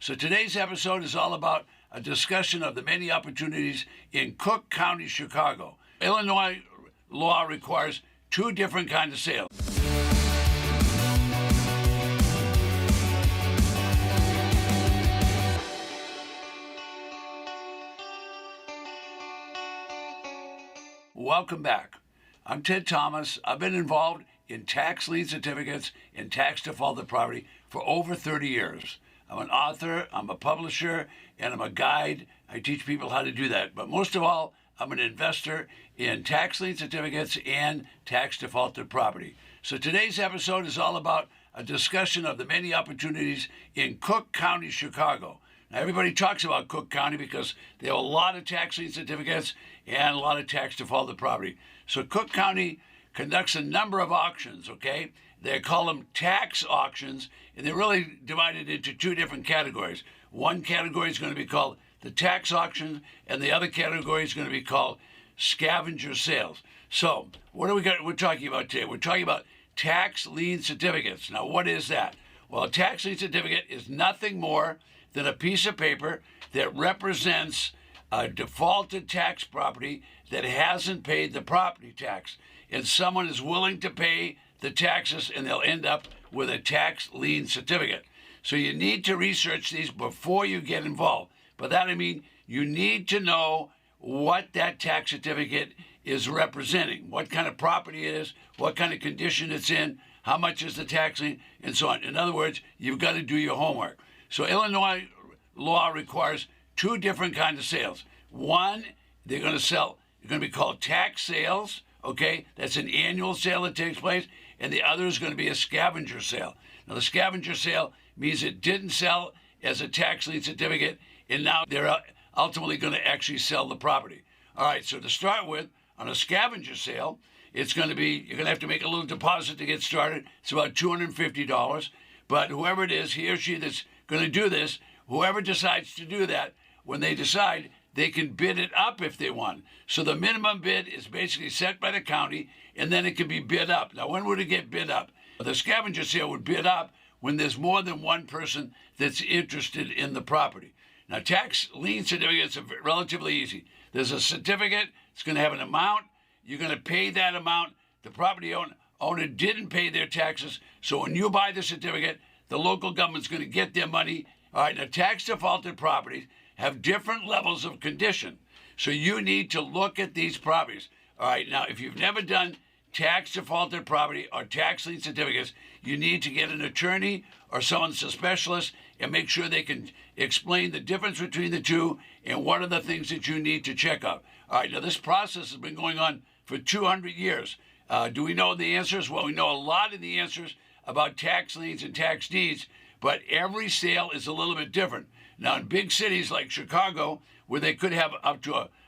So today's episode is all about a discussion of the many opportunities in Cook County, Chicago. Illinois law requires two different kinds of sales. Welcome back. I'm Ted Thomas. I've been involved in tax lien certificates and tax defaulted property for over 30 years. I'm an author, I'm a publisher, and I'm a guide. I teach people how to do that. But most of all, I'm an investor in tax lien certificates and tax defaulted property. So today's episode is all about a discussion of the many opportunities in Cook County, Chicago. Now, everybody talks about Cook County because they have a lot of tax lien certificates and a lot of tax defaulted property. So Cook County conducts a number of auctions, okay? They call them tax auctions, and they're really divided into two different categories. One category is going to be called the tax auction, and the other category is going to be called scavenger sales. So what are we're talking about today? We're talking about tax lien certificates. Now, what is that? Well, a tax lien certificate is nothing more than a piece of paper that represents a defaulted tax property that hasn't paid the property tax. And someone is willing to pay the taxes, and they'll end up with a tax lien certificate. So you need to research these before you get involved. By that I mean you need to know what that tax certificate is representing, what kind of property it is, what kind of condition it's in, how much is the tax lien, and so on. In other words, you've got to do your homework. So Illinois law requires two different kinds of sales. One, they're going to be called tax sales, okay? That's an annual sale that takes place. And the other is going to be a scavenger sale. Now, the scavenger sale means it didn't sell as a tax lien certificate, and now they're ultimately going to actually sell the property. All right, so to start with, on a scavenger sale, you're going to have to make a little deposit to get started. It's about $250. But whoever it is, he or she that's going to do this, whoever decides to do that, when they decide, they can bid it up if they want. So the minimum bid is basically set by the county, and then it can be bid up. Now, when would it get bid up? The scavenger sale would bid up when there's more than one person that's interested in the property. Now, tax lien certificates are relatively easy. There's a certificate. It's going to have an amount. You're going to pay that amount. The property owner didn't pay their taxes. So when you buy the certificate, the local government's going to get their money. All right, now tax defaulted properties have different levels of condition. So you need to look at these properties. All right, now if you've never done tax defaulted property or tax lien certificates, you need to get an attorney or someone's a specialist and make sure they can explain the difference between the two and what are the things that you need to check out. All right, now this process has been going on for 200 years. Do we know the answers? Well, we know a lot of the answers about tax liens and tax deeds, but every sale is a little bit different. Now, in big cities like Chicago, where they could have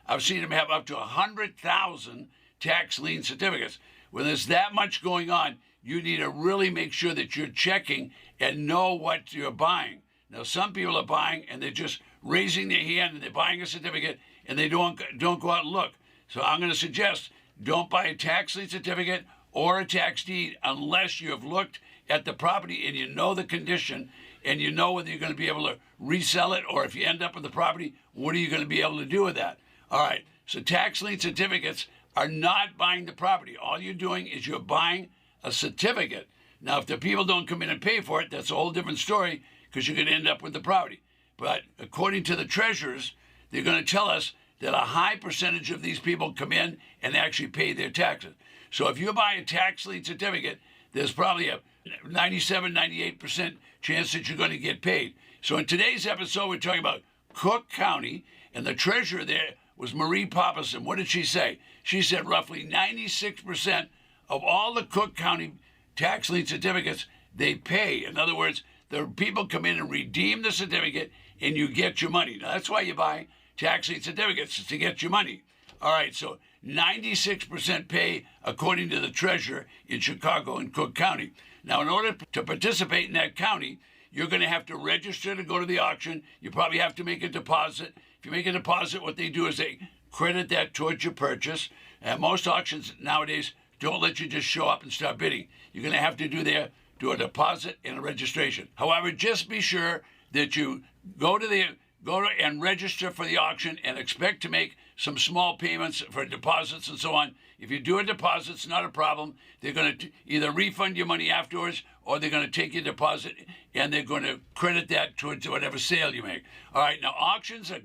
I've seen them have up to 100,000 tax lien certificates. When there's that much going on, you need to really make sure that you're checking and know what you're buying. Now, some people are buying and they're just raising their hand and they're buying a certificate and they don't go out and look. So I'm going to suggest don't buy a tax lien certificate or a tax deed unless you have looked at the property and you know the condition and you know whether you're going to be able to resell it, or if you end up with the property, what are you going to be able to do with that? All right, so tax lien certificates are not buying the property. All you're doing is you're buying a certificate. Now, if the people don't come in and pay for it, that's a whole different story because you're going to end up with the property. But according to the treasurers, they're going to tell us that a high percentage of these people come in and actually pay their taxes. So if you buy a tax lien certificate, there's probably a 97, 98% chance that you're going to get paid. So in today's episode, we're talking about Cook County, and the treasurer there was Marie Papasan. What did she say? She said roughly 96% of all the Cook County tax lien certificates, they pay. In other words, the people come in and redeem the certificate, and you get your money. Now, that's why you buy tax lien certificates, is to get your money. All right, so 96% pay according to the treasurer in Chicago and Cook County. Now, in order to participate in that county, you're going to have to register to go to the auction. You probably have to make a deposit. If you make a deposit, what they do is they credit that towards your purchase. And most auctions nowadays don't let you just show up and start bidding. You're going to have to do a deposit and a registration. However, just be sure that you go and register for the auction and expect to make some small payments for deposits and so on. If you do a deposit, it's not a problem. They're going to either refund your money afterwards, or they're going to take your deposit and they're going to credit that towards whatever sale you make. All right, now auctions are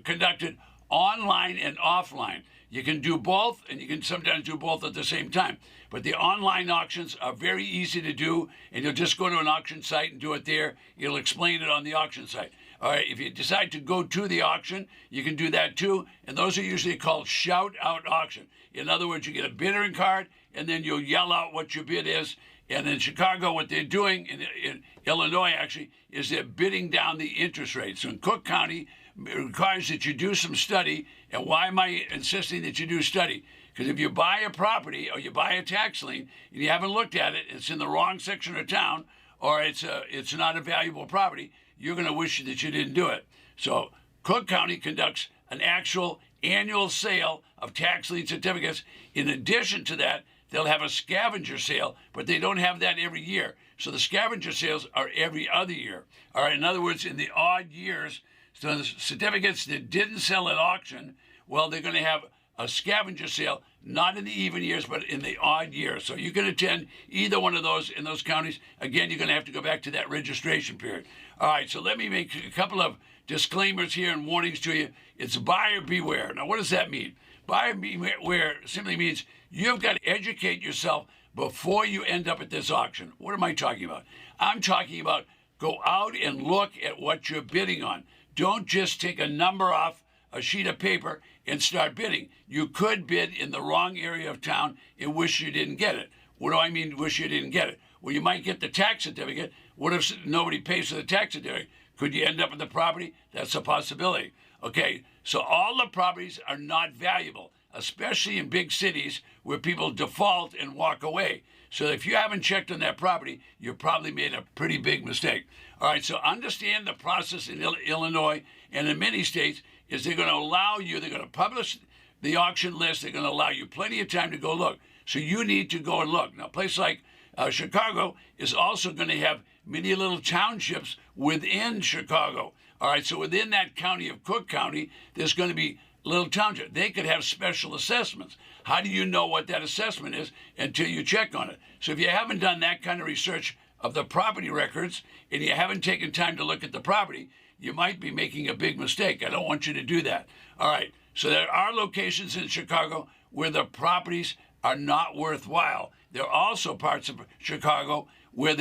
conducted online and offline. You can do both, and you can sometimes do both at the same time. But the online auctions are very easy to do, and you'll just go to an auction site and do it there. It'll explain it on the auction site. All right, if you decide to go to the auction, you can do that too, and those are usually called shout-out auction. In other words, you get a bidding card, and then you'll yell out what your bid is. And in Chicago, what they're doing, in Illinois actually, is they're bidding down the interest rate. So in Cook County, it requires that you do some study. And why am I insisting that you do study? Because if you buy a property or you buy a tax lien and you haven't looked at it, it's in the wrong section of town, or it's not a valuable property, you're going to wish that you didn't do it. So Cook County conducts an actual annual sale of tax lien certificates. In addition to that, they'll have a scavenger sale, but they don't have that every year. So the scavenger sales are every other year. All right, in other words, in the odd years, so the certificates that didn't sell at auction, well, they're going to have a scavenger sale, not in the even years, but in the odd years. So you can attend either one of those in those counties. Again, you're going to have to go back to that registration period. All right, so let me make a couple of disclaimers here and warnings to you. It's buyer beware. Now, what does that mean? Buyer beware simply means you've got to educate yourself before you end up at this auction. What am I talking about? I'm talking about go out and look at what you're bidding on. Don't just take a number off a sheet of paper and start bidding. You could bid in the wrong area of town and wish you didn't get it. What do I mean, wish you didn't get it? Well, you might get the tax certificate. What if nobody pays for the tax certificate? Could you end up with the property? That's a possibility. Okay, so all the properties are not valuable, especially in big cities where people default and walk away. So if you haven't checked on that property, you probably made a pretty big mistake. All right, so understand the process in Illinois and in many states is they're going to allow you, they're going to publish the auction list, they're going to allow you plenty of time to go look. So you need to go and look. Now, a place like Chicago is also going to have many little townships within Chicago. All right, so within that county of Cook County, there's going to be little townships. They could have special assessments. How do you know what that assessment is until you check on it? So if you haven't done that kind of research of the property records and you haven't taken time to look at the property, you might be making a big mistake. I don't want you to do that. All right, so there are locations in Chicago where the properties are not worthwhile. There are also parts of Chicago where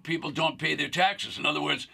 people don't pay their taxes. In other words,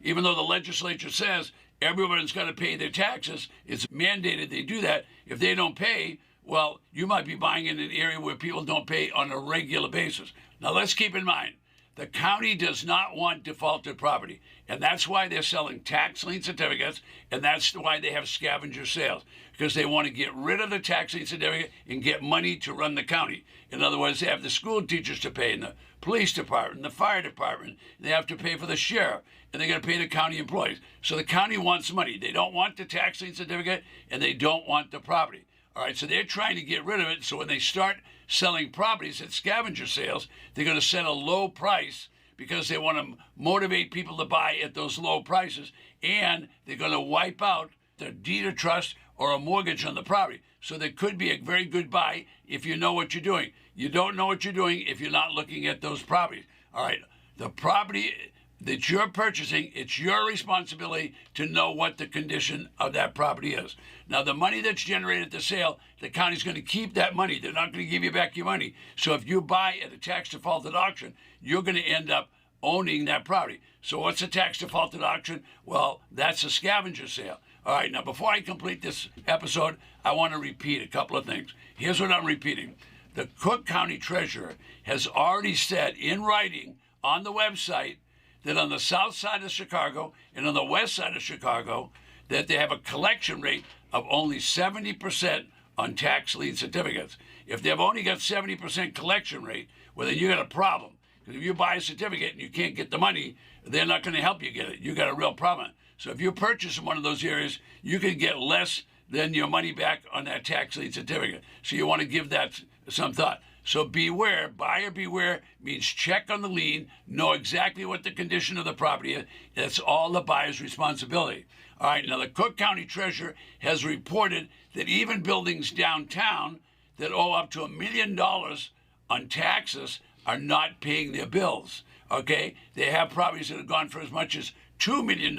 even though the legislature says everyone's got to pay their taxes, it's mandated they do that. If they don't pay, well, you might be buying in an area where people don't pay on a regular basis. Now, let's keep in mind, the county does not want defaulted property, and that's why they're selling tax lien certificates, and that's why they have scavenger sales, because they want to get rid of the tax lien certificate and get money to run the county. In other words, they have the school teachers to pay, and the police department, and the fire department. They have to pay for the sheriff, and they're going to pay the county employees. So the county wants money. They don't want the tax lien certificate, and they don't want the property. All right, so they're trying to get rid of it. So when they start selling properties at scavenger sales, they're going to set a low price because they want to motivate people to buy at those low prices, and they're going to wipe out the deed of trust or a mortgage on the property. So there could be a very good buy if you know what you're doing. You don't know what you're doing if you're not looking at those properties. All right, the property that you're purchasing, it's your responsibility to know what the condition of that property is. Now, the money that's generated at the sale, the county's going to keep that money. They're not going to give you back your money. So if you buy at a tax defaulted auction, you're going to end up owning that property. So what's a tax defaulted auction? Well, that's a scavenger sale. All right, now before I complete this episode, I want to repeat a couple of things. Here's what I'm repeating. The Cook County Treasurer has already said in writing on the website that on the south side of Chicago and on the west side of Chicago, that they have a collection rate of only 70% on tax lien certificates. If they've only got 70% collection rate, well, then you got a problem. Because if you buy a certificate and you can't get the money, they're not going to help you get it. You got a real problem. So if you purchase in one of those areas, you can get less than your money back on that tax lien certificate. So you want to give that some thought. So beware, buyer beware means check on the lien, know exactly what the condition of the property is. That's all the buyer's responsibility. All right, now the Cook County Treasurer has reported that even buildings downtown that owe up to $1 million on taxes are not paying their bills. Okay, they have properties that have gone for as much as $2 million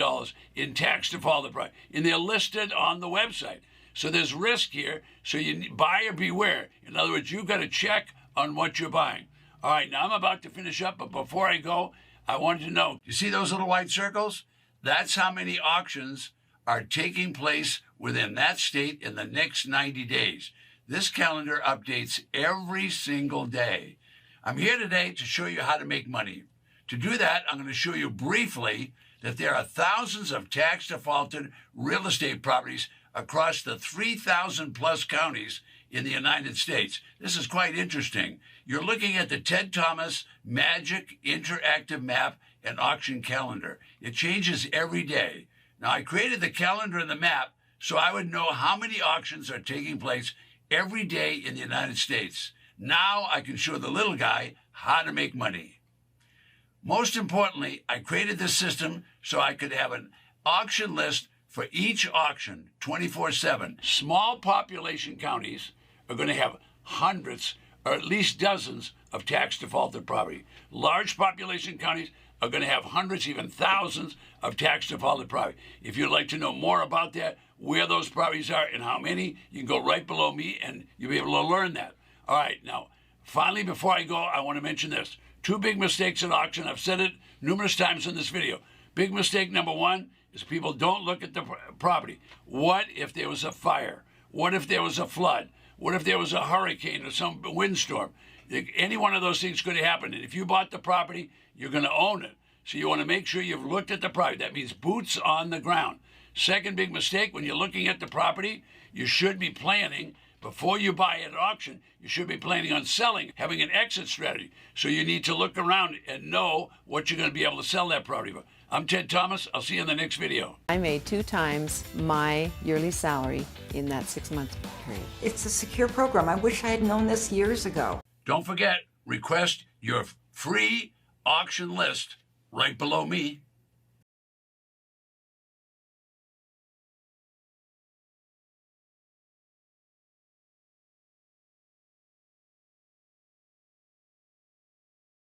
in tax defaulted property, and they're listed on the website. So there's risk here. So you buyer beware. In other words, you've got to check on what you're buying. All right, now I'm about to finish up, but before I go, I wanted to know. You see those little white circles? That's how many auctions are taking place within that state in the next 90 days. This calendar updates every single day. I'm here today to show you how to make money. To do that, I'm going to show you briefly that there are thousands of tax defaulted real estate properties across the 3,000 plus counties in the United States. This is quite interesting. You're looking at the Ted Thomas Magic Interactive Map and Auction Calendar. It changes every day. Now, I created the calendar and the map so I would know how many auctions are taking place every day in the United States. Now I can show the little guy how to make money. Most importantly, I created this system so I could have an auction list for each auction 24/7. Small population counties are going to have hundreds or at least dozens of tax defaulted property. Large population counties are going to have hundreds, even thousands of tax defaulted property. If you'd like to know more about that, where those properties are and how many, you can go right below me and you'll be able to learn that. All right, now, finally, before I go, I want to mention this. Two big mistakes at auction. I've said it numerous times in this video. Big mistake number one is people don't look at the property. What if there was a fire? What if there was a flood? What if there was a hurricane or some windstorm? Any one of those things could happen. And if you bought the property, you're going to own it. So you want to make sure you've looked at the property. That means boots on the ground. Second big mistake, when you're looking at the property, you should be planning. Before you buy at auction, you should be planning on selling, having an exit strategy. So you need to look around and know what you're going to be able to sell that property for. I'm Ted Thomas. I'll see you in the next video. I made 2 times my yearly salary in that 6-month period. It's a secure program. I wish I had known this years ago. Don't forget, request your free auction list right below me.